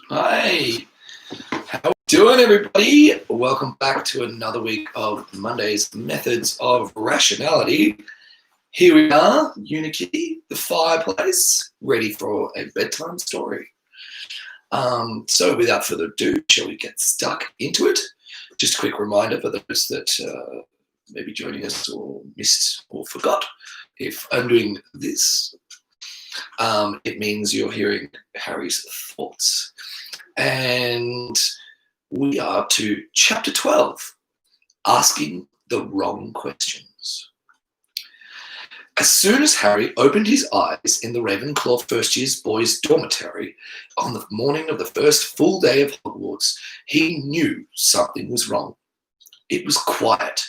Hi, how we doing, everybody? Welcome back to another week of Monday's Methods of Rationality. Here we are, Unikitty, the fireplace, ready for a bedtime story. So without further ado, shall we get stuck into it? Just a quick reminder for those that may be joining us or missed or forgot. If I'm doing this, it means you're hearing Harry's thoughts. And we are to chapter 12, asking the wrong questions. As soon as Harry opened his eyes in the Ravenclaw first year's boys' dormitory on the morning of the first full day of Hogwarts, he knew something was wrong. It was quiet.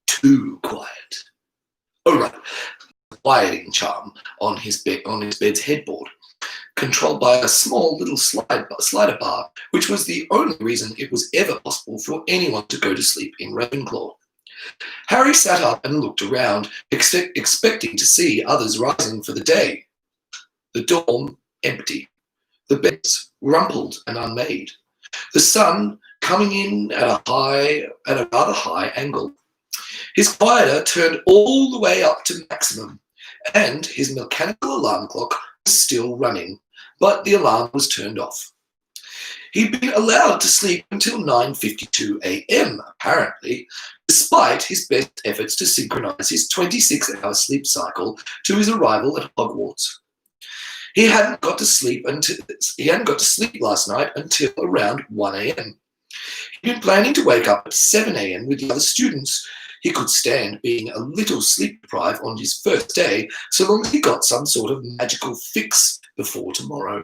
Too quiet. Oh, right. Quieting charm on his bed's headboard, controlled by a small little slider bar, which was the only reason it was ever possible for anyone to go to sleep in Ravenclaw. Harry sat up and looked around, expecting to see others rising for the day. The dorm empty, the beds rumpled and unmade, the sun coming in at a rather high angle. His quieter turned all the way up to maximum, and his mechanical alarm clock was still running, but the alarm was turned off. He'd been allowed to sleep until 9:52 a.m., apparently, despite his best efforts to synchronize his 26-hour sleep cycle to his arrival at Hogwarts. He hadn't got to sleep last night until around 1 a.m. He'd been planning to wake up at 7 a.m. with the other students. He could stand being a little sleep-deprived on his first day, so long as he got some sort of magical fix before tomorrow.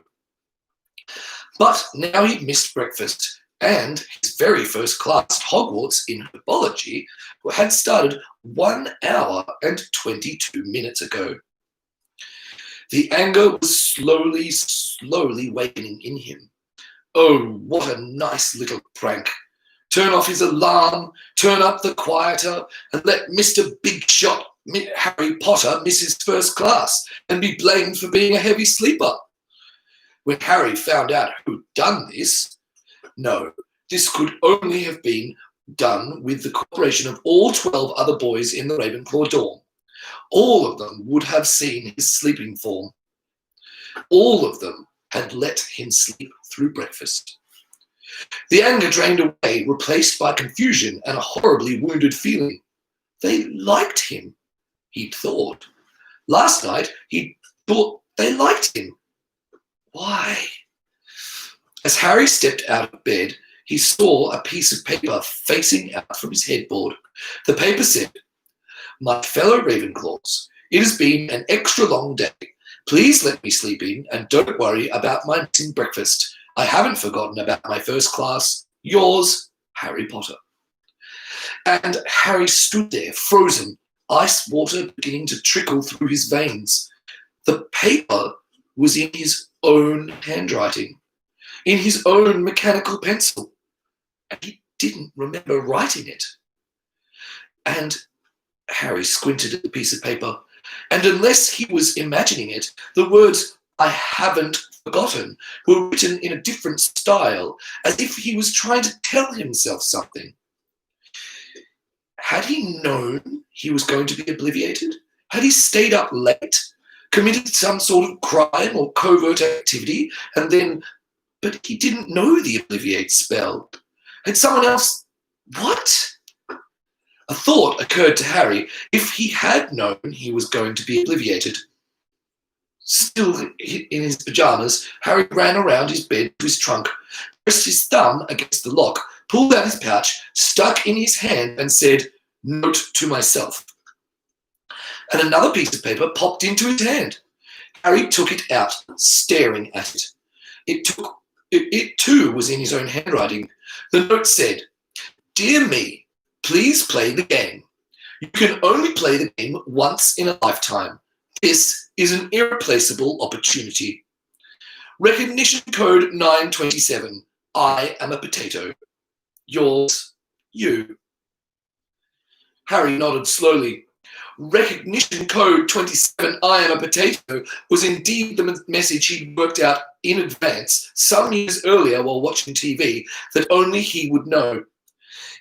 But now he'd missed breakfast, and his very first class at Hogwarts in herbology had started 1 hour and 22 minutes ago. The anger was slowly wakening in him. Oh, what a nice little prank. Turn off his alarm, turn up the quieter, and let Mr. Big Shot Harry Potter miss his first class and be blamed for being a heavy sleeper. When Harry found out who'd done this, no, this could only have been done with the cooperation of all 12 other boys in the Ravenclaw dorm. All of them would have seen his sleeping form. All of them had let him sleep through breakfast. The anger drained away, replaced by confusion and a horribly wounded feeling. They liked him, he'd thought. Last night, he'd thought they liked him. Why? As Harry stepped out of bed, he saw a piece of paper facing out from his headboard. The paper said, "My fellow Ravenclaws, it has been an extra long day. Please let me sleep in and don't worry about my missing breakfast. I haven't forgotten about my first class. Yours, Harry Potter." And Harry stood there, frozen, ice water beginning to trickle through his veins. The paper was in his own handwriting, in his own mechanical pencil, and he didn't remember writing it. And Harry squinted at the piece of paper, and unless he was imagining it, the words "I haven't forgotten" were written in a different style, as if he was trying to tell himself something. Had he known he was going to be obliviated? Had he stayed up late, committed some sort of crime or covert activity, but he didn't know the obliviate spell? Had someone else... What? A thought occurred to Harry. If he had known he was going to be obliviated, still in his pajamas, Harry ran around his bed to his trunk, pressed his thumb against the lock, pulled out his pouch, stuck in his hand and said, "Note to myself." And another piece of paper popped into his hand. Harry took it out, staring at it. It too was in his own handwriting. The note said, "Dear me, please play the game. You can only play the game once in a lifetime. This is an irreplaceable opportunity. Recognition code 927. I am a potato. Yours, you." Harry nodded slowly. Recognition code 27, I am a potato, was indeed the message he'd worked out in advance some years earlier while watching TV that only he would know.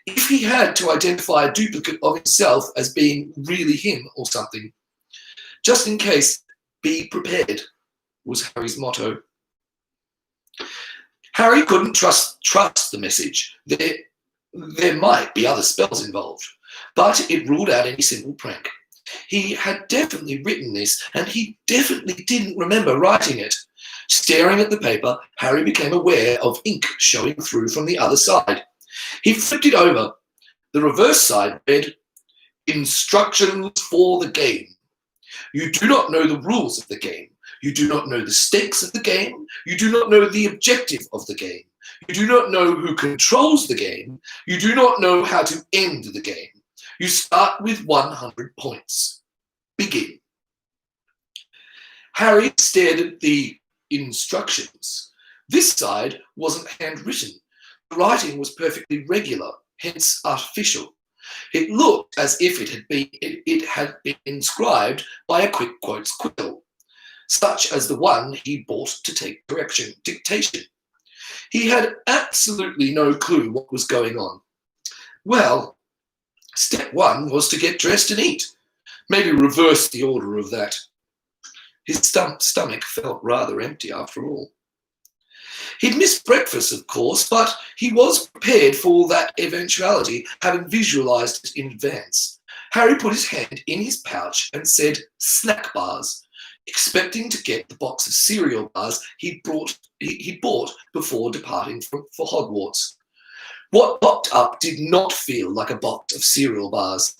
If he had to identify a duplicate of himself as being really him or something. Just in case, be prepared, was Harry's motto. Harry couldn't trust the message. There might be other spells involved, but it ruled out any simple prank. He had definitely written this, and he definitely didn't remember writing it. Staring at the paper, Harry became aware of ink showing through from the other side. He flipped it over. The reverse side read, "Instructions for the game. You do not know the rules of the game. You do not know the stakes of the game. You do not know the objective of the game. You do not know who controls the game. You do not know how to end the game. You start with 100 points. Begin." Harry stared at the instructions. This side wasn't handwritten. The writing was perfectly regular, hence artificial. It looked as if it had been inscribed by a quick quotes quill, such as the one he bought to take dictation. He had absolutely no clue what was going on. Well, step one was to get dressed and eat. Maybe reverse the order of that. His stomach felt rather empty after all. He'd missed breakfast, of course, but he was prepared for that eventuality, having visualized it in advance. Harry put his hand in his pouch and said, "Snack bars," expecting to get the box of cereal bars he'd bought before departing for Hogwarts. What popped up did not feel like a box of cereal bars.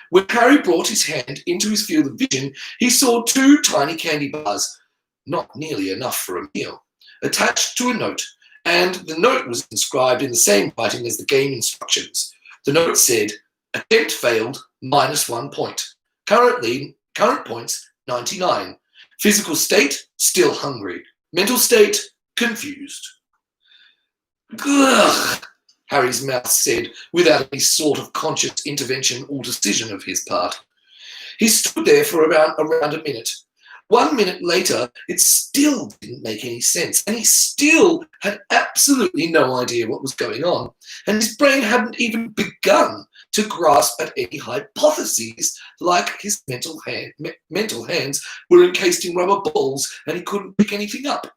When Harry brought his hand into his field of vision, he saw 2 tiny candy bars, not nearly enough for a meal, attached to a note, and the note was inscribed in the same writing as the game instructions. The note said, "Attempt failed, -1 point. Current points, 99. Physical state, still hungry. Mental state, confused." "Ugh," Harry's mouth said, without any sort of conscious intervention or decision of his part. He stood there for around a minute. 1 minute later, it still didn't make any sense, and he still had absolutely no idea what was going on, and his brain hadn't even begun to grasp at any hypotheses, like his mental hands were encased in rubber balls and he couldn't pick anything up.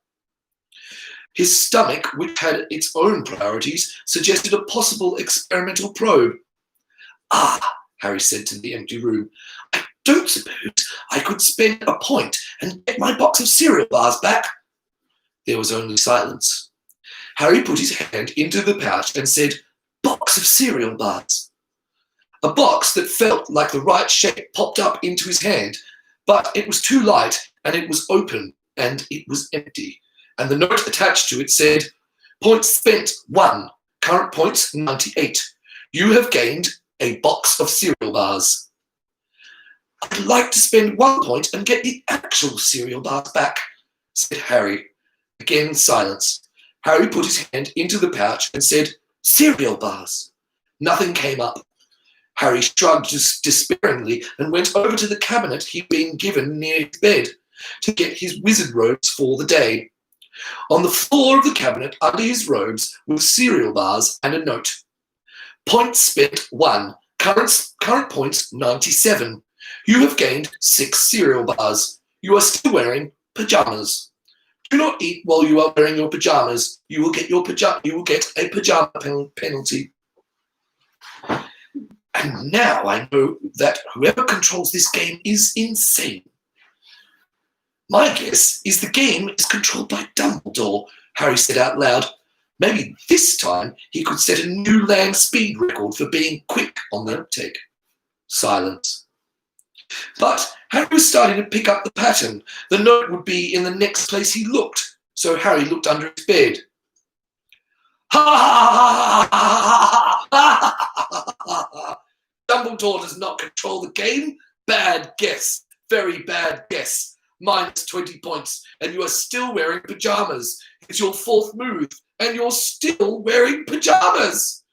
His stomach, which had its own priorities, suggested a possible experimental probe. "Ah," Harry said to the empty room, "I don't suppose I could spend a point and get my box of cereal bars back." There was only silence. Harry put his hand into the pouch and said, "Box of cereal bars." A box that felt like the right shape popped up into his hand, but it was too light, and it was open, and it was empty. And the note attached to it said, "Points spent 1, current points 98. You have gained a box of cereal bars." "I'd like to spend 1 point and get the actual cereal bars back," said Harry. Again, silence. Harry put his hand into the pouch and said, "Cereal bars." Nothing came up. Harry shrugged despairingly and went over to the cabinet he'd been given near his bed to get his wizard robes for the day. On the floor of the cabinet under his robes were cereal bars and a note. "Points spent 1, current points 97. You have gained 6 cereal bars. You are still wearing pajamas. Do not eat while you are wearing your pajamas. You will get a pajama penalty." And now I know that whoever controls this game is insane. "My guess is the game is controlled by Dumbledore," Harry said out loud. Maybe this time he could set a new land speed record for being quick on the uptake. Silence. But Harry was starting to pick up the pattern. The note would be in the next place he looked, so Harry looked under his bed. "Dumbledore does not control the game. Bad guess. Very bad guess. -20 points, and you are still wearing pajamas. It's your 4th move, and you're still wearing pajamas.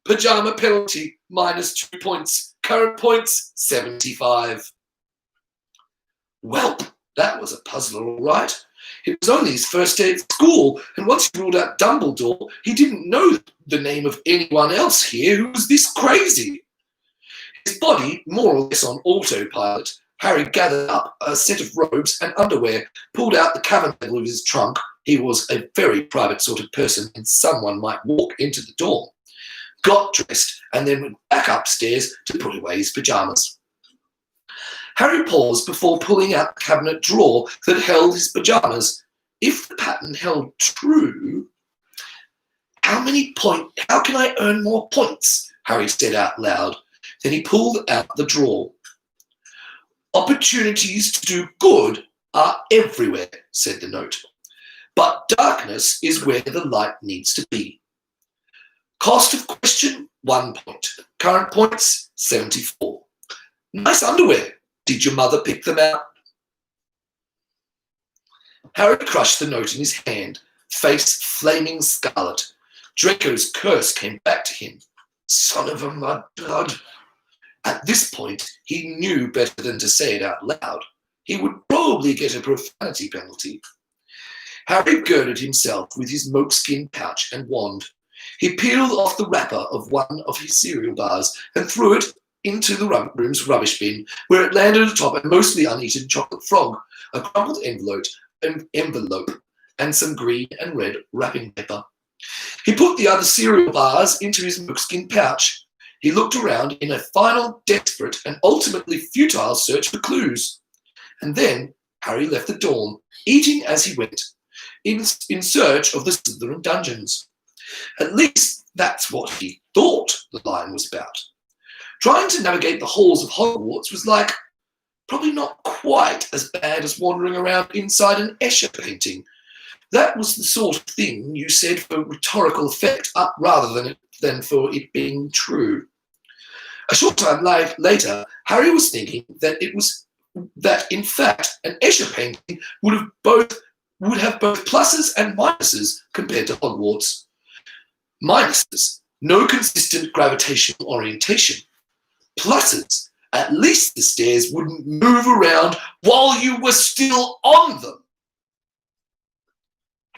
Pajama penalty, -2 points. Current points, 75. Welp, that was a puzzler, all right. It was only his first day at school, and once he ruled out Dumbledore, he didn't know the name of anyone else here who was this crazy. His body more or less on autopilot, Harry gathered up a set of robes and underwear, pulled out the cavern level of his trunk. He was a very private sort of person, and someone might walk into the door. Got dressed, and then went back upstairs to put away his pyjamas. Harry paused before pulling out the cabinet drawer that held his pyjamas. If the pattern held true, how can I earn more points? Harry said out loud. Then he pulled out the drawer. Opportunities to do good are everywhere, said the note. But darkness is where the light needs to be. Cost of question, 1 point. Current points, 74. Nice underwear. Did your mother pick them out? Harry crushed the note in his hand, face flaming scarlet. Draco's curse came back to him. Son of a mudblood. At this point, he knew better than to say it out loud. He would probably get a profanity penalty. Harry girded himself with his moleskin pouch and wand. He peeled off the wrapper of one of his cereal bars and threw it into the room's rubbish bin, where it landed atop a mostly uneaten chocolate frog, a crumpled envelope, and some green and red wrapping paper. He put the other cereal bars into his moleskin pouch. He looked around in a final, desperate, and ultimately futile search for clues. And then Harry left the dorm, eating as he went, in search of the Slytherin dungeons. At least that's what he thought the line was about. Trying to navigate the halls of Hogwarts was probably not quite as bad as wandering around inside an Escher painting. That was the sort of thing you said for rhetorical effect rather than for it being true. A short time later, Harry was thinking that in fact an Escher painting would have both pluses and minuses compared to Hogwarts. Minuses, no consistent gravitational orientation. Pluses, at least the stairs wouldn't move around while you were still on them.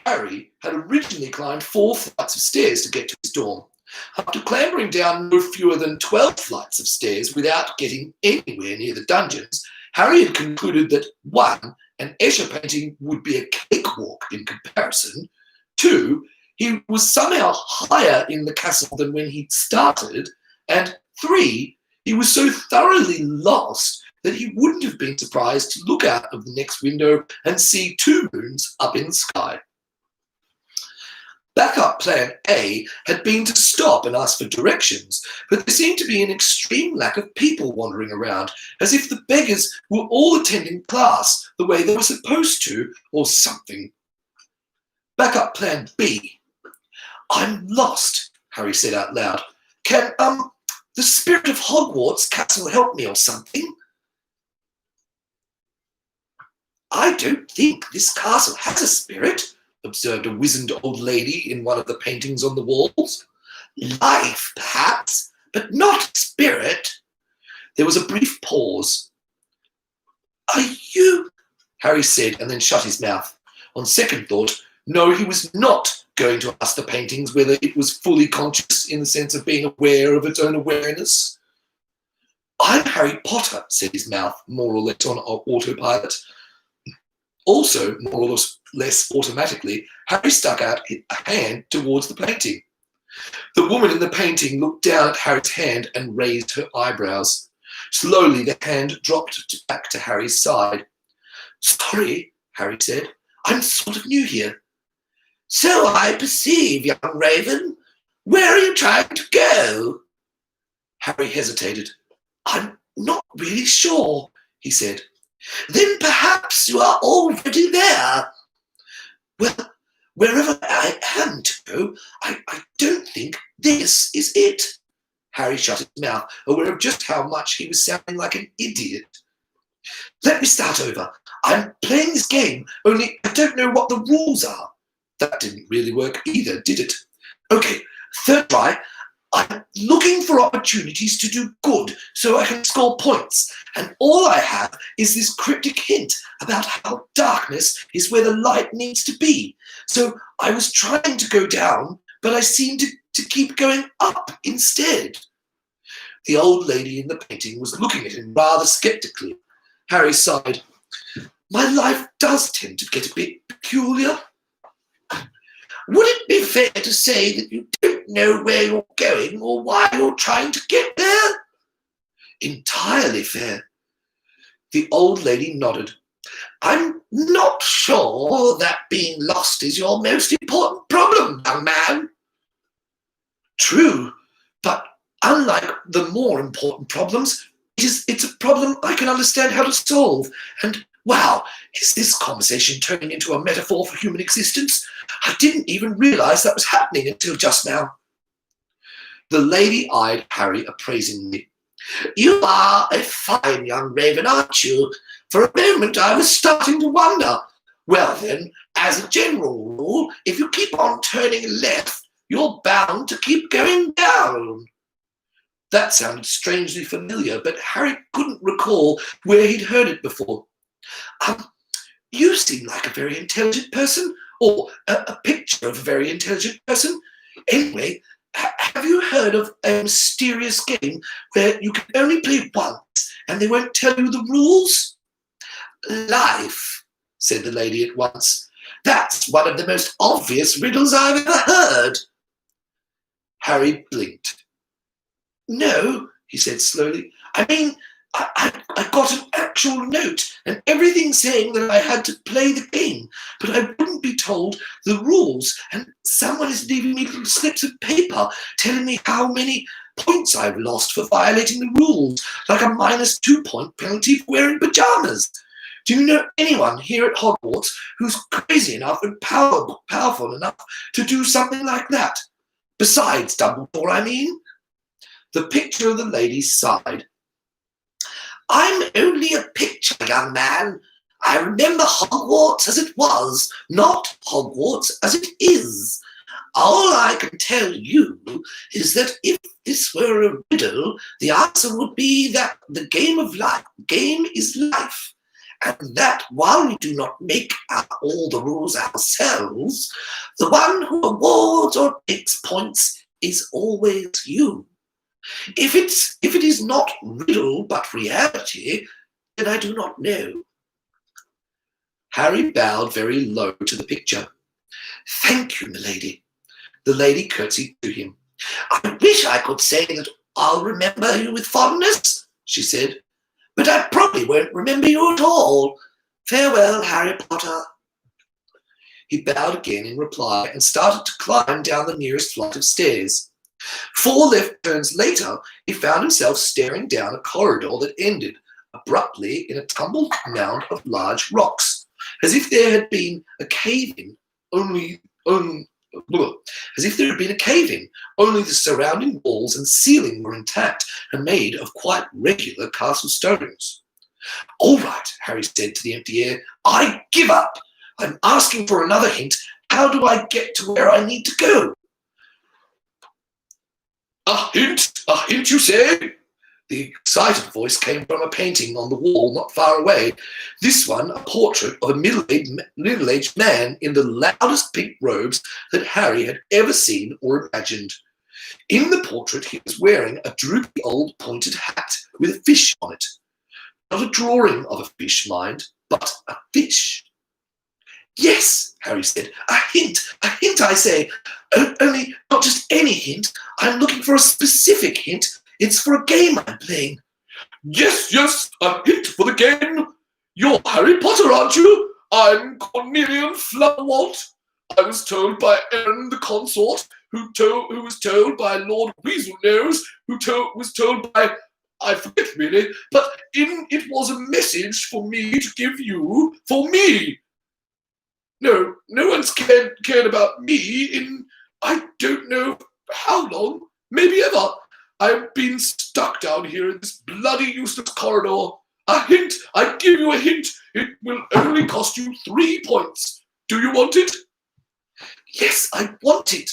Harry had originally climbed 4 flights of stairs to get to his dorm. After clambering down no fewer than 12 flights of stairs without getting anywhere near the dungeons, Harry had concluded that 1, an Escher painting would be a cakewalk in comparison. 2, he was somehow higher in the castle than when he'd started. And 3, he was so thoroughly lost that he wouldn't have been surprised to look out of the next window and see 2 moons up in the sky. Backup plan A had been to stop and ask for directions, but there seemed to be an extreme lack of people wandering around, as if the beggars were all attending class the way they were supposed to, or something. Backup plan B. I'm lost, Harry said out loud. Can, the spirit of Hogwarts castle help me or something? I don't think this castle has a spirit, observed a wizened old lady in one of the paintings on the walls. Life, perhaps, but not spirit. There was a brief pause. Are you? Harry said, and then shut his mouth. On second thought, no, he was not going to ask the paintings whether it was fully conscious in the sense of being aware of its own awareness. I'm Harry Potter, said his mouth, more or less on autopilot. Also, more or less automatically, Harry stuck out a hand towards the painting. The woman in the painting looked down at Harry's hand and raised her eyebrows. Slowly, the hand dropped back to Harry's side. Sorry, Harry said. I'm sort of new here. So I perceive, young Raven. Where are you trying to go? Harry hesitated. I'm not really sure, he said. Then perhaps you are already there. Well, wherever I am to go, I don't think this is it. Harry shut his mouth, aware of just how much he was sounding like an idiot. Let me start over. I'm playing this game, only I don't know what the rules are. That didn't really work either, did it? Okay, third try. I'm looking for opportunities to do good so I can score points, and all I have is this cryptic hint about how darkness is where the light needs to be. So I was trying to go down, but I seem to keep going up instead." The old lady in the painting was looking at him rather skeptically. Harry sighed. "My life does tend to get a bit peculiar." "Would it be fair to say that you don't know where you're going or why you're trying to get there?" "Entirely fair." The old lady nodded. "I'm not sure that being lost is your most important problem, young man." "True, but unlike the more important problems, it's a problem I can understand how to solve. And wow, is this conversation turning into a metaphor for human existence? I didn't even realize that was happening until just now." The lady eyed Harry appraisingly. "You are a fine young raven, aren't you? For a moment I was starting to wonder. Well then, as a general rule, if you keep on turning left, you're bound to keep going down." That sounded strangely familiar, but Harry couldn't recall where he'd heard it before. You seem like a very intelligent person, or a picture of a very intelligent person. Anyway, have you heard of a mysterious game where you can only play once and they won't tell you the rules?" "Life," said the lady at once. "That's one of the most obvious riddles I've ever heard." Harry blinked. "No," he said slowly. "I mean, I got an actual note and everything saying that I had to play the game, but I wouldn't be told the rules, and someone is leaving me little slips of paper telling me how many points I've lost for violating the rules, like a -2 point penalty for wearing pajamas. Do you know anyone here at Hogwarts who's crazy enough and powerful enough to do something like that? Besides Dumbledore, I mean." The picture of the lady sighed. "I'm only a picture, young man. I remember Hogwarts as it was, not Hogwarts as it is. All I can tell you is that if this were a riddle, the answer would be that the game is life, and that while we do not make all the rules ourselves, the one who awards or takes points is always you. If it is not riddle but reality, then I do not know." Harry bowed very low to the picture. "Thank you, milady." The lady curtsied to him. "I wish I could say that I'll remember you with fondness," she said, "but I probably won't remember you at all. Farewell, Harry Potter." He bowed again in reply and started to climb down the nearest flight of stairs. 4 left turns later, he found himself staring down a corridor that ended abruptly in a tumbled mound of large rocks, as if there had been a cave-in, only the surrounding walls and ceiling were intact and made of quite regular castle stones. "All right," Harry said to the empty air, "I give up. I'm asking for another hint. How do I get to where I need to go?" A hint, you say?" The excited voice came from a painting on the wall not far away. This one, a portrait of a middle-aged man in the loudest pink robes that Harry had ever seen or imagined. In the portrait, he was wearing a droopy old pointed hat with a fish on it. Not a drawing of a fish, mind, but a fish. "Yes," Harry said. A hint, I say. Only not just any hint. I'm looking for a specific hint. It's for a game I'm playing." Yes, a hint for the game. You're Harry Potter, aren't you? I'm Cornelian Flutterwalt. I was told by Erin the consort, who was told by Lord Weaselnose, who was told by, I forget really, but it was a message for me to give you, for me. No one's cared about me in, I don't know how long, maybe ever. I've been stuck down here in this bloody useless corridor. A hint, I give you a hint. It will only cost you 3 points. Do you want it? Yes, I want it.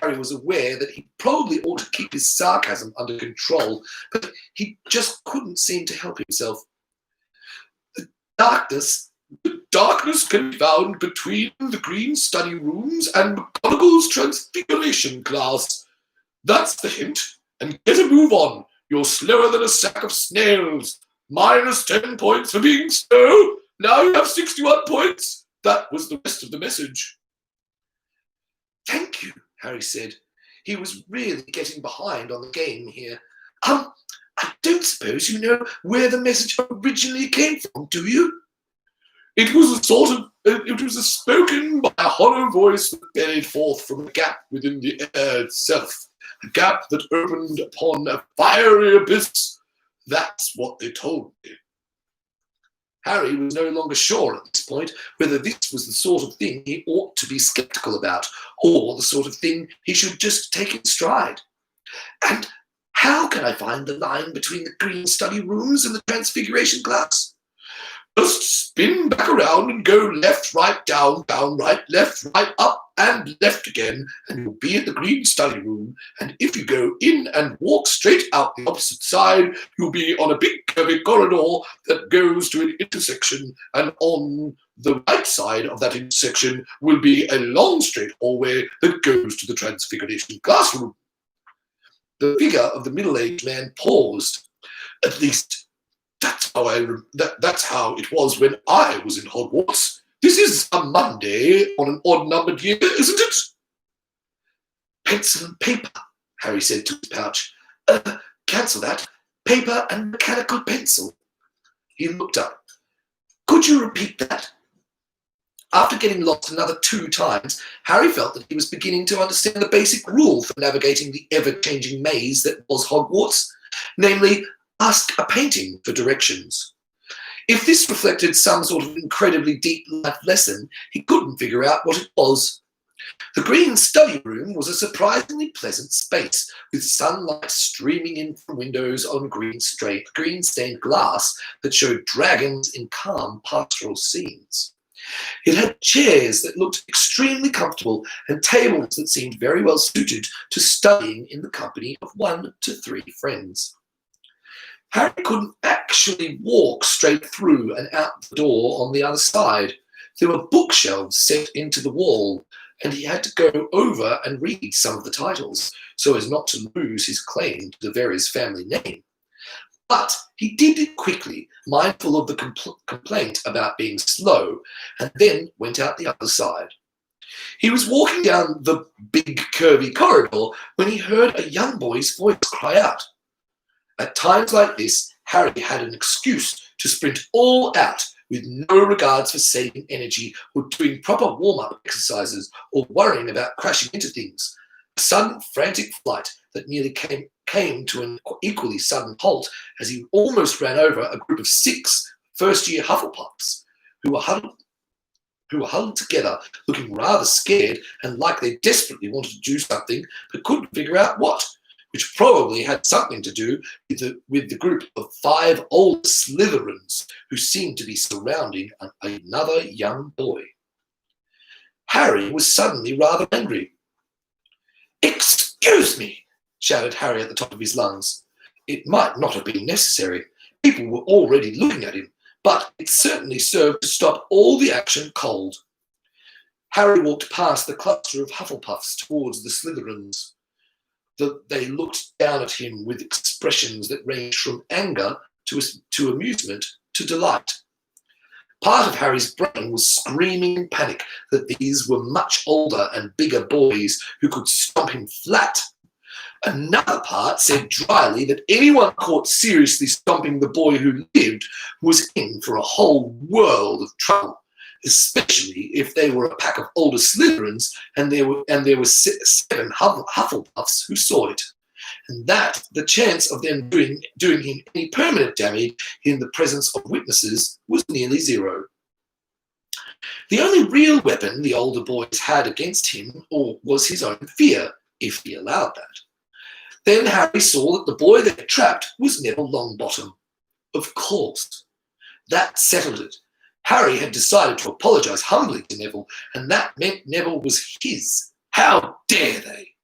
Harry was aware that he probably ought to keep his sarcasm under control, but he just couldn't seem to help himself. The darkness can be found between the green study rooms and McGonagall's transfiguration class. That's the hint, and get a move on. You're slower than a sack of snails. -10 points for being slow. Now you have 61 points. That was the rest of the message. Thank you, Harry said. He was really getting behind on the game here. I don't suppose you know where the message originally came from, do you? It was spoken by a hollow voice that bellowed forth from a gap within the air itself, a gap that opened upon a fiery abyss. That's what they told me. Harry was no longer sure at this point whether this was the sort of thing he ought to be sceptical about, or the sort of thing he should just take in stride. And how can I find the line between the green study rooms and the transfiguration class? Just spin back around and go left, right, down, right, left, right, up, and left again, and you'll be at the green study room. And if you go in and walk straight out the opposite side, you'll be on a big curvy corridor that goes to an intersection, and on the right side of that intersection will be a long straight hallway that goes to the transfiguration classroom. The figure of the middle-aged man paused. At least that's how it was when I was in Hogwarts. This is a Monday on an odd-numbered year, isn't it? Pencil and paper, Harry said to his pouch. Cancel that. Paper and mechanical pencil. He looked up. Could you repeat that? After getting lost another 2 times, Harry felt that he was beginning to understand the basic rule for navigating the ever-changing maze that was Hogwarts, namely, ask a painting for directions. If this reflected some sort of incredibly deep life lesson, he couldn't figure out what it was. The green study room was a surprisingly pleasant space, with sunlight streaming in from windows on green stained glass that showed dragons in calm pastoral scenes. It had chairs that looked extremely comfortable and tables that seemed very well suited to studying in the company of 1 to 3 friends. Harry couldn't actually walk straight through and out the door on the other side. There were bookshelves set into the wall, and he had to go over and read some of the titles so as not to lose his claim to the Verres family name. But he did it quickly, mindful of the complaint about being slow, and then went out the other side. He was walking down the big curvy corridor when he heard a young boy's voice cry out. At times like this, Harry had an excuse to sprint all out with no regards for saving energy or doing proper warm-up exercises or worrying about crashing into things. A sudden frantic flight that nearly came to an equally sudden halt as he almost ran over a group of 6 first-year Hufflepuffs who were huddled together, looking rather scared and like they desperately wanted to do something but couldn't figure out what, which probably had something to do with the group of 5 old Slytherins who seemed to be surrounding another young boy. Harry was suddenly rather angry. "Excuse me," shouted Harry at the top of his lungs. It might not have been necessary. People were already looking at him, but it certainly served to stop all the action cold. Harry walked past the cluster of Hufflepuffs towards the Slytherins. They looked down at him with expressions that ranged from anger to amusement to delight. Part of Harry's brain was screaming in panic that these were much older and bigger boys who could stomp him flat. Another part said dryly that anyone caught seriously stomping the boy who lived was in for a whole world of trouble, especially if they were a pack of older Slytherins and there were 7 Hufflepuffs who saw it, and that the chance of them doing him any permanent damage in the presence of witnesses was nearly 0. The only real weapon the older boys had against him was his own fear, if he allowed that. Then Harry saw that the boy they had trapped was Neville Longbottom. Of course. That settled it. Harry had decided to apologise humbly to Neville, and that meant Neville was his. How dare they?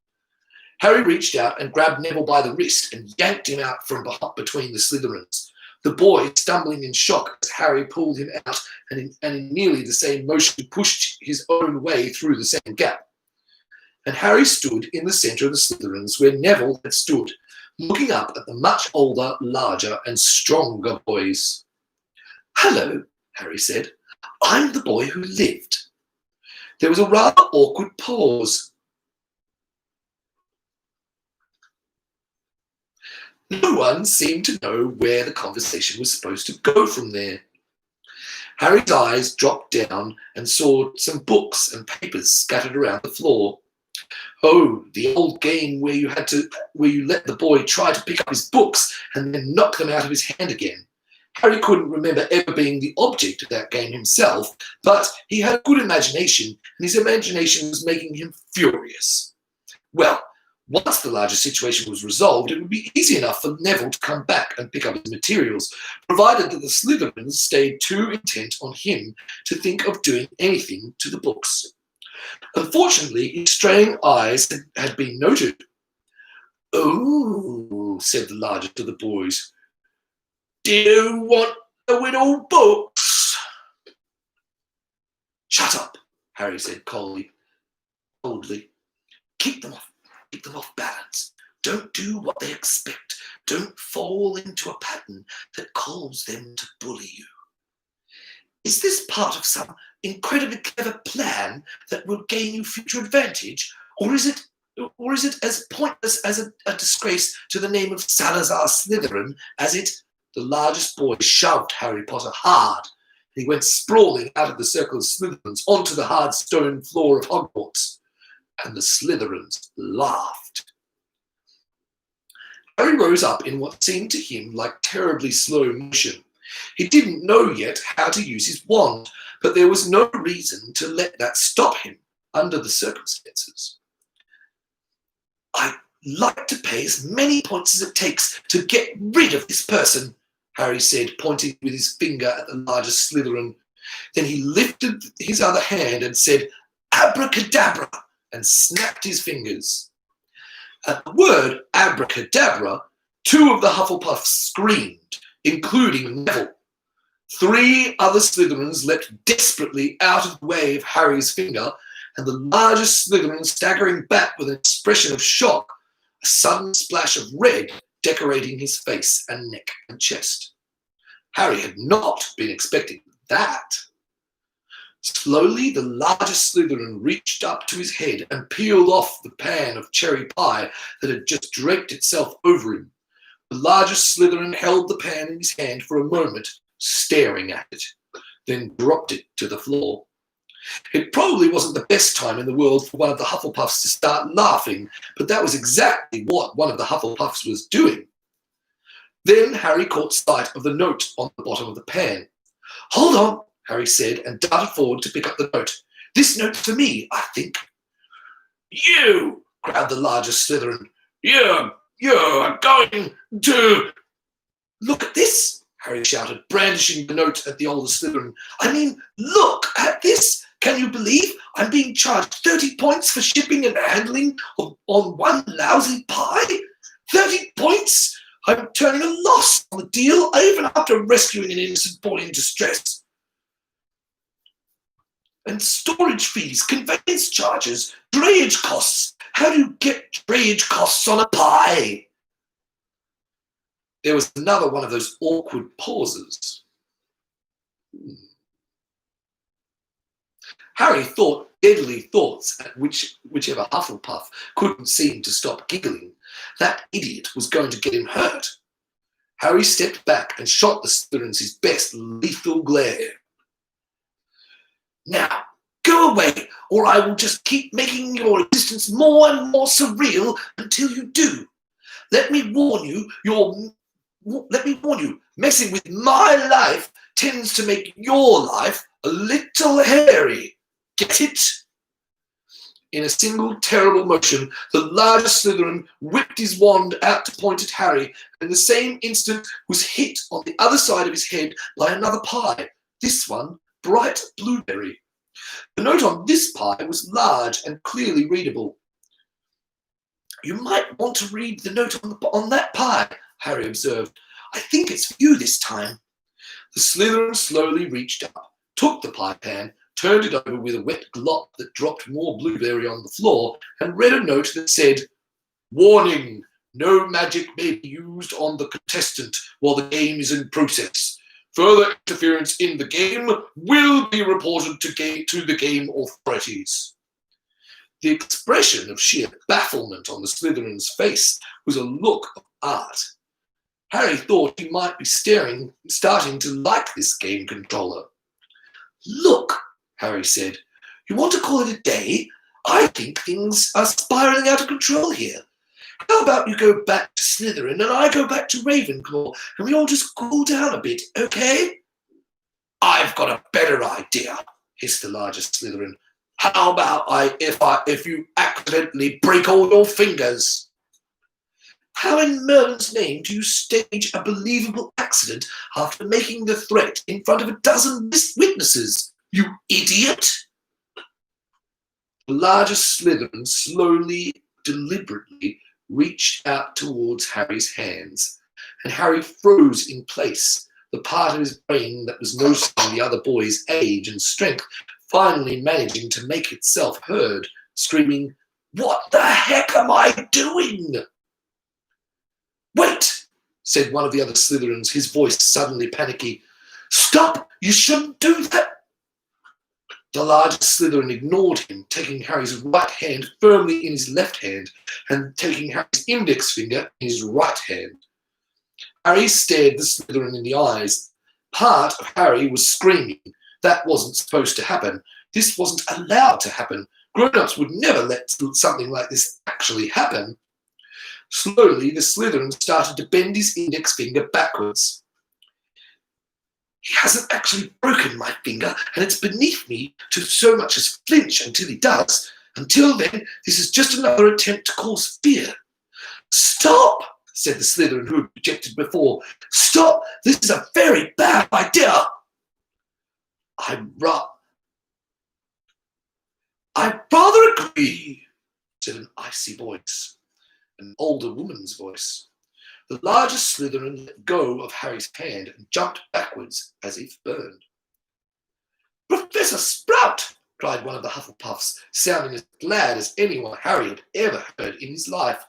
Harry reached out and grabbed Neville by the wrist and yanked him out from between the Slytherins. The boy, stumbling in shock as Harry pulled him out and in nearly the same motion pushed his own way through the same gap. And Harry stood in the centre of the Slytherins where Neville had stood, looking up at the much older, larger and stronger boys. "Hello," Harry said. "I'm the boy who lived." There was a rather awkward pause. No one seemed to know where the conversation was supposed to go from there. Harry's eyes dropped down and saw some books and papers scattered around the floor. Oh, the old game where you let the boy try to pick up his books and then knock them out of his hand again. Harry couldn't remember ever being the object of that game himself, but he had a good imagination, and his imagination was making him furious. Well, once the larger situation was resolved, it would be easy enough for Neville to come back and pick up his materials, provided that the Slytherins stayed too intent on him to think of doing anything to the books. Unfortunately, his straying eyes had been noted. "Oh," said the largest of the boys. "Do you want to win all books?" "Shut up," Harry said coldly. Keep them off balance. Don't do what they expect. Don't fall into a pattern that calls them to bully you. Is this part of some incredibly clever plan that will gain you future advantage, or is it as pointless as a disgrace to the name of Salazar Slytherin as it? The largest boy shoved Harry Potter hard. He went sprawling out of the circle of Slytherins onto the hard stone floor of Hogwarts, and the Slytherins laughed. Harry rose up in what seemed to him like terribly slow motion. He didn't know yet how to use his wand, but there was no reason to let that stop him under the circumstances. "I'd like to pay as many points as it takes to get rid of this person," Harry said, pointing with his finger at the largest Slytherin. Then he lifted his other hand and said, "Abracadabra," and snapped his fingers. At the word abracadabra, 2 of the Hufflepuffs screamed, including Neville. 3 other Slytherins leapt desperately out of the way of Harry's finger, and the largest Slytherin staggering back with an expression of shock, a sudden splash of red decorating his face and neck and chest. Harry had not been expecting that. Slowly, the largest Slytherin reached up to his head and peeled off the pan of cherry pie that had just draped itself over him. The largest Slytherin held the pan in his hand for a moment, staring at it, then dropped it to the floor. It probably wasn't the best time in the world for one of the Hufflepuffs to start laughing, but that was exactly what one of the Hufflepuffs was doing. Then Harry caught sight of the note on the bottom of the pan. "Hold on," Harry said, and darted forward to pick up the note. "This note's for me, I think." "You!" growled the largest Slytherin. You're going to..." "Look at this," Harry shouted, brandishing the note at the older Slytherin. "I mean, look at this! Can you believe I'm being charged 30 points for shipping and handling on one lousy pie? 30 points? I'm turning a loss on the deal, even after rescuing an innocent boy in distress. And storage fees, conveyance charges, drayage costs. How do you get drayage costs on a pie?" There was another one of those awkward pauses. Harry thought deadly thoughts at whichever Hufflepuff couldn't seem to stop giggling. That idiot was going to get him hurt. Harry stepped back and shot the Slytherins his best lethal glare. "Now, go away, or I will just keep making your existence more and more surreal until you do. Let me warn you, messing with my life tends to make your life a little hairy. Get it?" In a single terrible motion, the largest Slytherin whipped his wand out to point at Harry, and in the same instant was hit on the other side of his head by another pie, this one bright blueberry. The note on this pie was large and clearly readable. You might want to read the note on that pie, Harry observed. I think it's for you this time. The Slytherin slowly reached up, took the pie pan, turned it over with a wet glop that dropped more blueberry on the floor, and read a note that said, Warning! No magic may be used on the contestant while the game is in process. Further interference in the game will be reported to the game authorities. The expression of sheer bafflement on the Slytherin's face was a look of art. Harry thought he might be starting to like this game controller. Look, Harry said, you want to call it a day? I think things are spiraling out of control here. How about you go back to Slytherin and I go back to Ravenclaw and we all just cool down a bit, okay? I've got a better idea, hissed the largest Slytherin. How about if you accidentally break all your fingers? How in Merlin's name do you stage a believable accident after making the threat in front of a dozen witnesses, you idiot? The largest Slytherin slowly, deliberately reached out towards Harry's hands, and Harry froze in place, the part of his brain that was noticing the other boy's age and strength finally managing to make itself heard, screaming, What the heck am I doing? Wait, said one of the other Slytherins, his voice suddenly panicky. Stop! You shouldn't do that! The largest Slytherin ignored him, taking Harry's right hand firmly in his left hand and taking Harry's index finger in his right hand. Harry stared the Slytherin in the eyes. Part of Harry was screaming. That wasn't supposed to happen. This wasn't allowed to happen. Grown-ups would never let something like this actually happen. Slowly, the Slytherin started to bend his index finger backwards. He hasn't actually broken my finger, and it's beneath me to so much as flinch until he does. Until then, this is just another attempt to cause fear. Stop, said the Slytherin who had objected before. Stop! This is a very bad idea. I rather agree, said an icy voice, an older woman's voice. The largest Slytherin let go of Harry's hand and jumped backwards as if burned. Professor Sprout, cried one of the Hufflepuffs, sounding as glad as anyone Harry had ever heard in his life.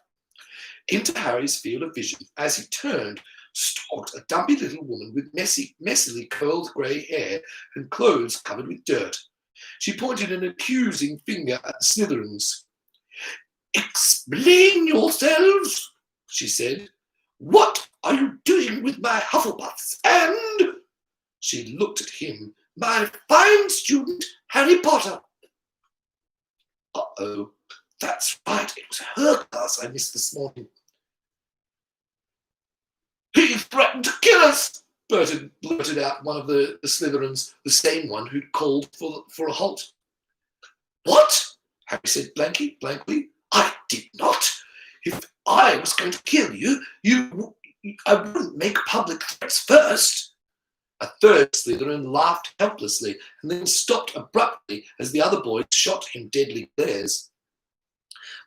Into Harry's field of vision, as he turned, stalked a dumpy little woman with messily curled grey hair and clothes covered with dirt. She pointed an accusing finger at the Slytherins. Explain yourselves, she said. What are you doing with my Hufflepuffs? And, she looked at him, my fine student, Harry Potter. Uh-oh, that's right, it was her class I missed this morning. He threatened to kill us, blurted out one of the Slytherins, the same one who'd called for a halt. What? Harry said blankly. I did not. If I was going to kill you, I wouldn't make public threats first. A third Slytherin laughed helplessly and then stopped abruptly as the other boys shot him deadly glares.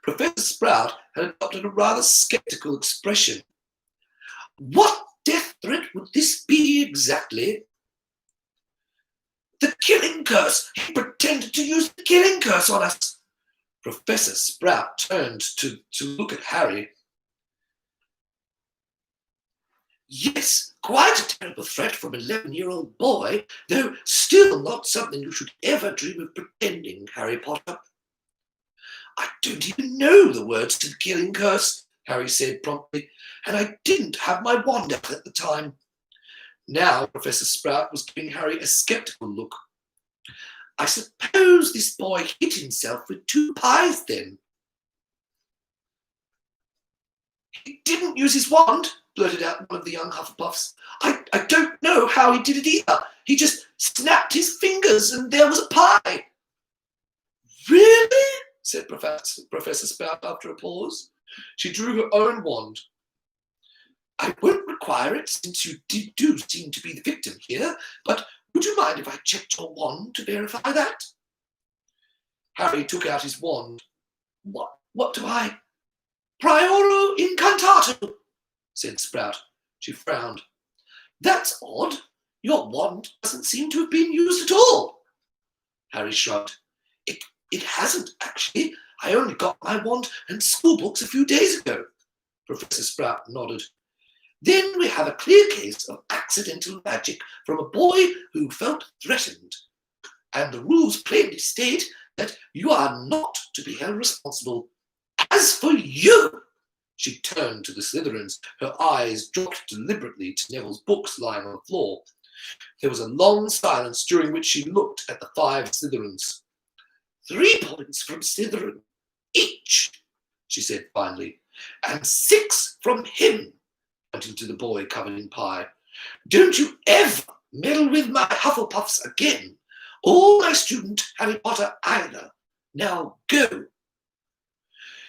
Professor Sprout had adopted a rather sceptical expression. What death threat would this be exactly? The killing curse! He pretended to use the killing curse on us! Professor Sprout turned to look at Harry. Yes, quite a terrible threat from an 11-year-old boy, though still not something you should ever dream of pretending, Harry Potter. I don't even know the words to the killing curse, Harry said promptly, and I didn't have my wand out at the time. Now Professor Sprout was giving Harry a sceptical look. I suppose this boy hit himself with 2 pies then. He didn't use his wand, blurted out one of the young Hufflepuffs. I don't know how he did it either. He just snapped his fingers and there was a pie. Really? Said Professor Sprout after a pause. She drew her own wand. I won't require it since you do seem to be the victim here, but would you mind if I checked your wand to verify that? Harry took out his wand. What do I... Prioro incantato, said Sprout. She frowned. That's odd. Your wand doesn't seem to have been used at all. Harry shrugged. It hasn't, actually. I only got my wand and schoolbooks a few days ago. Professor Sprout nodded. Then we have a clear case of accidental magic from a boy who felt threatened. And the rules plainly state that you are not to be held responsible. As for you, she turned to the Slytherins. Her eyes dropped deliberately to Neville's books lying on the floor. There was a long silence during which she looked at the 5 Slytherins. 3 points from Slytherin each, she said finally, and 6 from him, pointing to the boy covered in pie. Don't you ever meddle with my Hufflepuffs again, or my student Harry Potter either. Now go.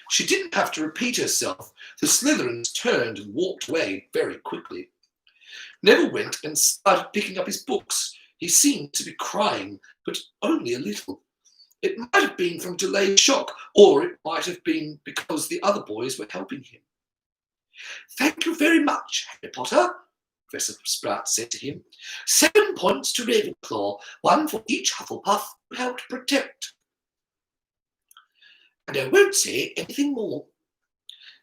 She didn't have to repeat herself. The Slytherins turned and walked away very quickly. Neville went and started picking up his books. He seemed to be crying, but only a little. It might have been from delayed shock, or it might have been because the other boys were helping him. Thank you very much, Harry Potter, Professor Sprout said to him. 7 points to Ravenclaw, 1 for each Hufflepuff who helped protect. And I won't say anything more.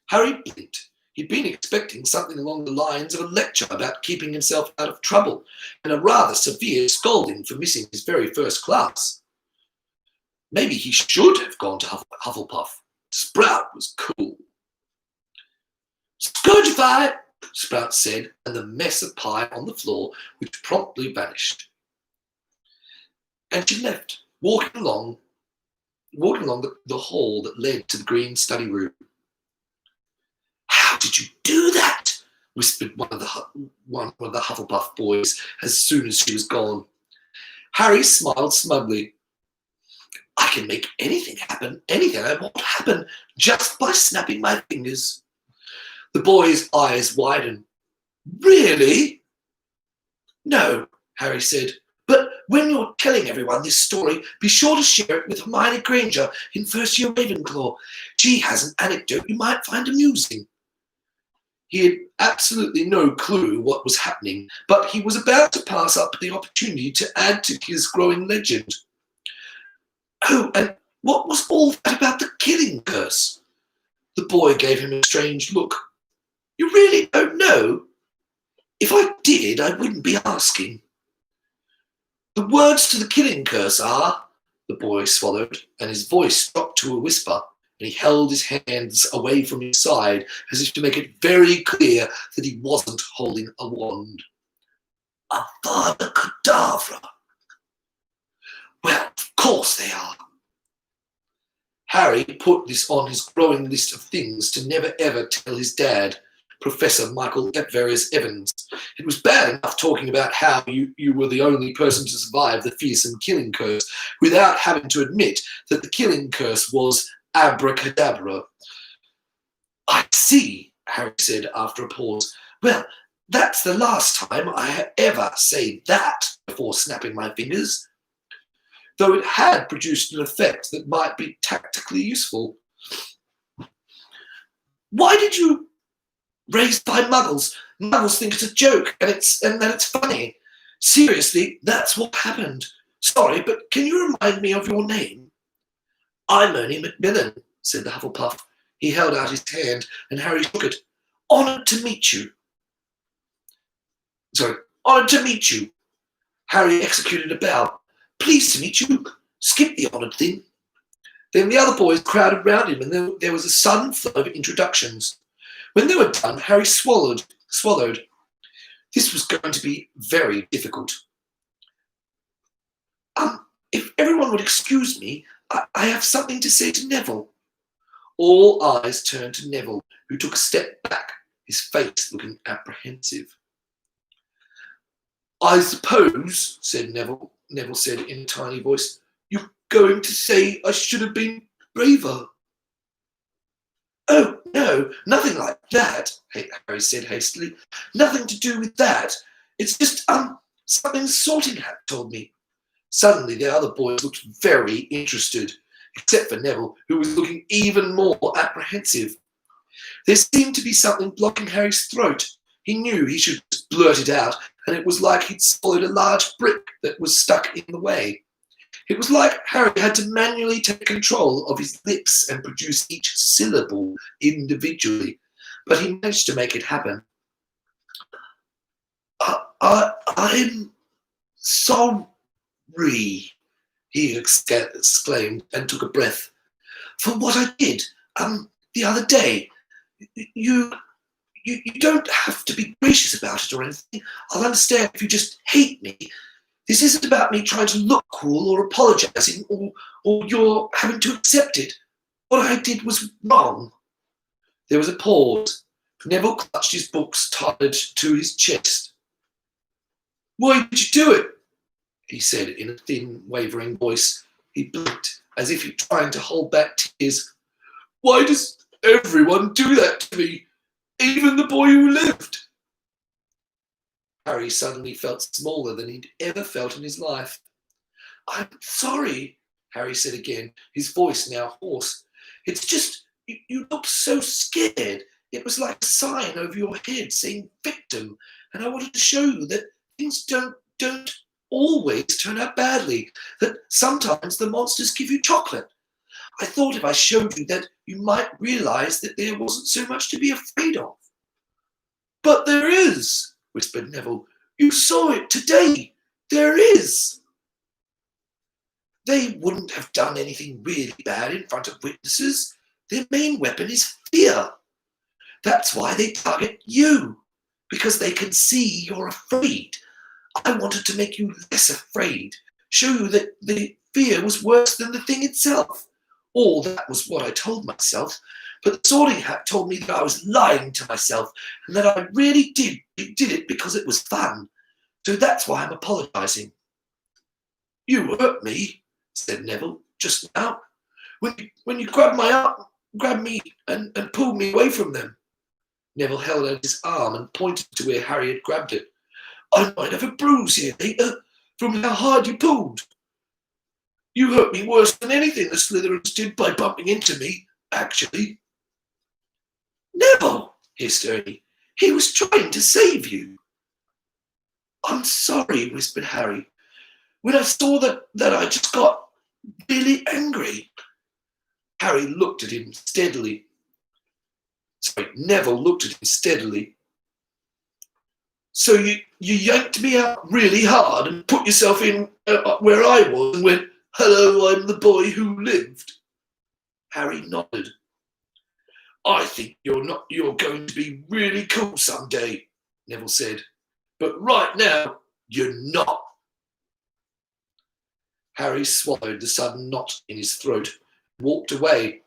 Harry blinked. He'd been expecting something along the lines of a lecture about keeping himself out of trouble and a rather severe scolding for missing his very first class. Maybe he should have gone to Hufflepuff. Sprout was cool. Scourgify, Sprout said, and the mess of pie on the floor, which promptly vanished. And she left, walking along the hall that led to the green study room. How did you do that? Whispered one of the Hufflepuff boys as soon as she was gone. Harry smiled smugly. I can make anything happen, anything I want to happen, just by snapping my fingers. The boy's eyes widened. Really? No, Harry said. But when you're telling everyone this story, be sure to share it with Hermione Granger in first year Ravenclaw. She has an anecdote you might find amusing. He had absolutely no clue what was happening, but he was about to pass up the opportunity to add to his growing legend. Oh, and what was all that about the killing curse? The boy gave him a strange look. You really don't know? If I did, I wouldn't be asking. The words to the killing curse are, the boy swallowed, and his voice dropped to a whisper, and he held his hands away from his side as if to make it very clear that he wasn't holding a wand. Avada Kedavra. Well, of course they are. Harry put this on his growing list of things to never ever tell his dad, Professor Michael Various Evans. It was bad enough talking about how you were the only person to survive the fearsome killing curse without having to admit that the killing curse was abracadabra. I see, Harry said after a pause. Well, that's the last time I ever say that before snapping my fingers. Though it had produced an effect that might be tactically useful. Why did you raise by muggles? Muggles think it's a joke and that it's funny. Seriously, that's what happened. Sorry, but can you remind me of your name? I'm Ernie Macmillan, said the Hufflepuff. He held out his hand and Harry took it. Honoured to meet you. Honoured to meet you. Harry executed a bow. Pleased to meet you. Skip the honoured thing. Then the other boys crowded round him and there was a sudden flow of introductions. When they were done, Harry swallowed. This was going to be very difficult. If everyone would excuse me, I have something to say to Neville. All eyes turned to Neville, who took a step back, his face looking apprehensive. I suppose, said Neville said in a tiny voice, you're going to say I should have been braver. Oh, no, nothing like that, Harry said hastily. Nothing to do with that. It's just, something the Sorting Hat told me. Suddenly the other boys looked very interested, except for Neville, who was looking even more apprehensive. There seemed to be something blocking Harry's throat. He knew he should just blurt it out, and it was like he'd swallowed a large brick that was stuck in the way. It was like Harry had to manually take control of his lips and produce each syllable individually, but he managed to make it happen. I'm sorry, he exclaimed and took a breath. For what I did the other day. You don't have to be gracious about it or anything. I'll understand if you just hate me. This isn't about me trying to look cool or apologizing or you're having to accept it. What I did was wrong. There was a pause. Neville clutched his books tighter to his chest. Why did you do it? He said in a thin, wavering voice. He blinked as if he were trying to hold back tears. Why does everyone do that to me? Even the boy who lived. Harry suddenly felt smaller than he'd ever felt in his life. I'm sorry, Harry said again, his voice now hoarse. It's just, you looked so scared. It was like a sign over your head saying victim, and I wanted to show you that things don't always turn out badly, that sometimes the monsters give you chocolate. I thought if I showed you that, you might realize that there wasn't so much to be afraid of. But there is, whispered Neville. You saw it today. There is. They wouldn't have done anything really bad in front of witnesses. Their main weapon is fear. That's why they target you, because they can see you're afraid. I wanted to make you less afraid, show you that the fear was worse than the thing itself. Or that was what I told myself, but the Sorting Hat told me that I was lying to myself and that I really did it because it was fun. So that's why I'm apologising. You hurt me, said Neville, just now, when you grabbed me and pulled me away from them. Neville held out his arm and pointed to where Harry had grabbed it. I might have a bruise here later from how hard you pulled. You hurt me worse than anything the Slytherins did by bumping into me, actually. Neville, hissed Ernie. He was trying to save you. I'm sorry, whispered Harry. When I saw that I just got really angry. Harry looked at him steadily. Neville looked at him steadily. So you yanked me out really hard and put yourself in where I was and went, hello, I'm the boy who lived. Harry nodded. I think you're going to be really cool someday, Neville said. But right now, you're not. Harry swallowed the sudden knot in his throat and walked away.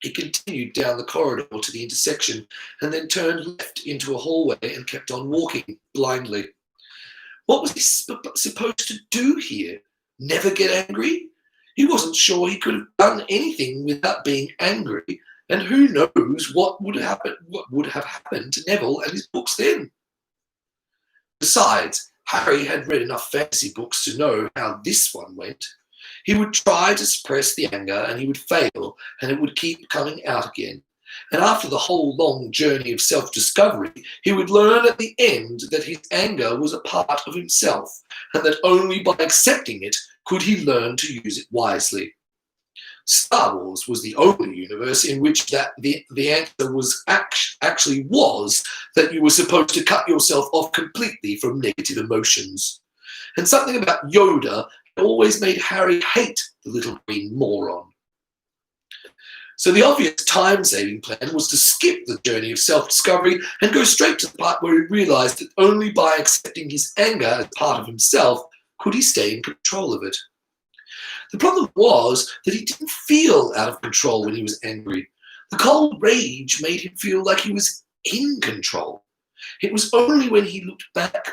He continued down the corridor to the intersection and then turned left into a hallway and kept on walking blindly. What was he supposed to do here? Never get angry? He wasn't sure he could have done anything without being angry, and who knows what would have happened to Neville and his books then. Besides, Harry had read enough fantasy books to know how this one went. He would try to suppress the anger and he would fail, and it would keep coming out again. And after the whole long journey of self-discovery, he would learn at the end that his anger was a part of himself, and that only by accepting it could he learn to use it wisely. Star Wars was the only universe in which the answer was actually was that you were supposed to cut yourself off completely from negative emotions. And something about Yoda always made Harry hate the little green moron. So the obvious time-saving plan was to skip the journey of self-discovery and go straight to the part where he realised that only by accepting his anger as part of himself could he stay in control of it. The problem was that he didn't feel out of control when he was angry. The cold rage made him feel like he was in control. It was only when he looked back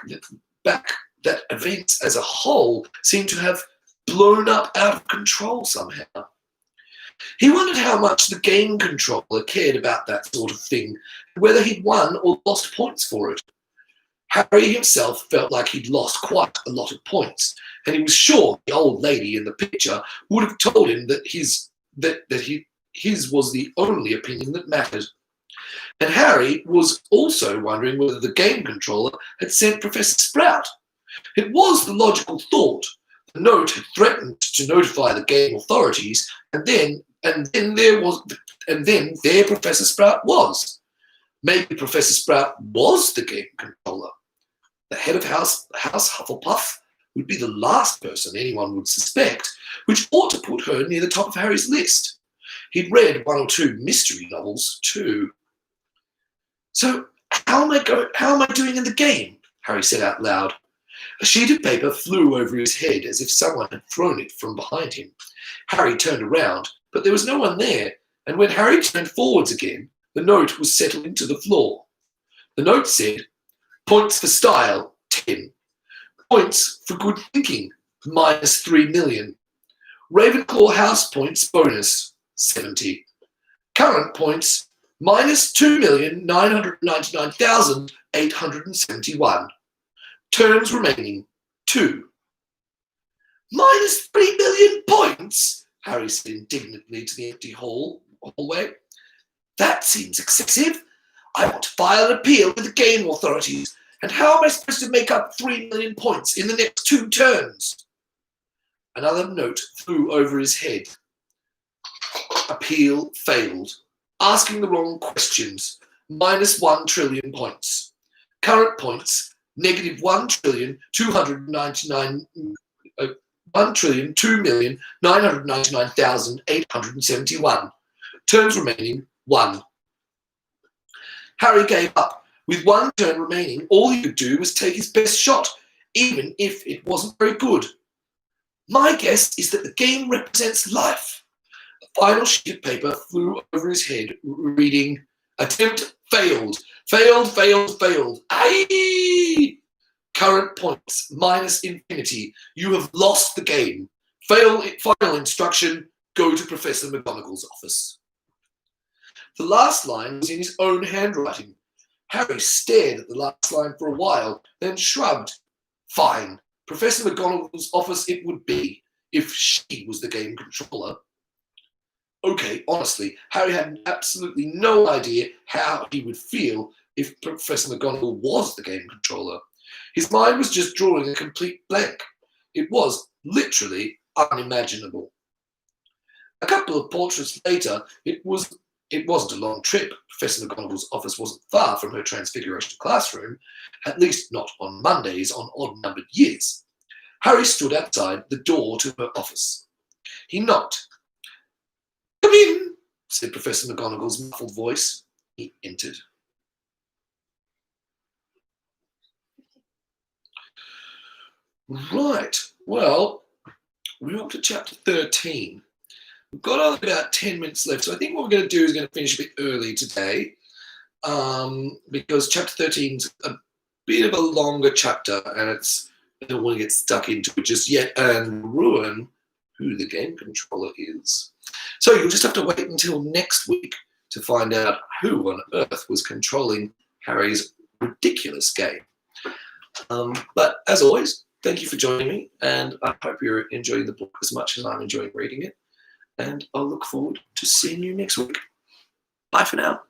that events as a whole seemed to have blown up out of control somehow. He wondered how much the game controller cared about that sort of thing, and whether he'd won or lost points for it. Harry himself felt like he'd lost quite a lot of points, and he was sure the old lady in the picture would have told him that his was the only opinion that mattered. And Harry was also wondering whether the game controller had sent Professor Sprout. It was the logical thought. The note had threatened to notify the game authorities, and then there Professor Sprout was. Maybe Professor Sprout was the game controller. The head of House Hufflepuff would be the last person anyone would suspect, which ought to put her near the top of Harry's list. He'd read 1 or 2 mystery novels too. So how am I doing in the game? Harry said out loud. A sheet of paper flew over his head as if someone had thrown it from behind him. Harry turned around, but there was no one there, and when Harry turned forwards again, the note was settled into the floor. The note said, "Points for style, 10. Points for good thinking, -3 million. Ravenclaw house points bonus, 70. Current points, -2,999,871. Turns remaining, 2. -3 million points, Harry said indignantly to the empty hallway. That seems excessive. I want to file an appeal with the game authorities. And how am I supposed to make up 3 million points in the next 2 turns? Another note flew over his head. Appeal failed. Asking the wrong questions. -1 trillion points. Current points, -1,299,871. Turns remaining, 1. Harry gave up. With 1 turn remaining, all he could do was take his best shot, even if it wasn't very good. My guess is that the game represents life. The final sheet of paper flew over his head, reading, "Attempt failed. Failed. Aye! Current points, -infinity. You have lost the game. Final instruction, go to Professor McGonagall's office." The last line was in his own handwriting. Harry stared at the last line for a while, then shrugged. Fine, Professor McGonagall's office it would be, if she was the game controller. Okay, honestly, Harry had absolutely no idea how he would feel if Professor McGonagall was the game controller. His mind was just drawing a complete blank. It was literally unimaginable. A couple of portraits later, it wasn't a long trip. Professor McGonagall's office wasn't far from her Transfiguration classroom, at least not on Mondays on odd-numbered years. Harry stood outside the door to her office. He knocked. "Come in," said Professor McGonagall's muffled voice. He entered. Right, well, we're up to chapter 13. We've got only about 10 minutes left, so I think what we're going to do is going to finish a bit early today, because chapter 13 is a bit of a longer chapter, and I don't want to get stuck into it just yet and ruin who the game controller is. So you'll just have to wait until next week to find out who on earth was controlling Harry's ridiculous game. But as always, thank you for joining me, and I hope you're enjoying the book as much as I'm enjoying reading it. And I'll look forward to seeing you next week. Bye for now.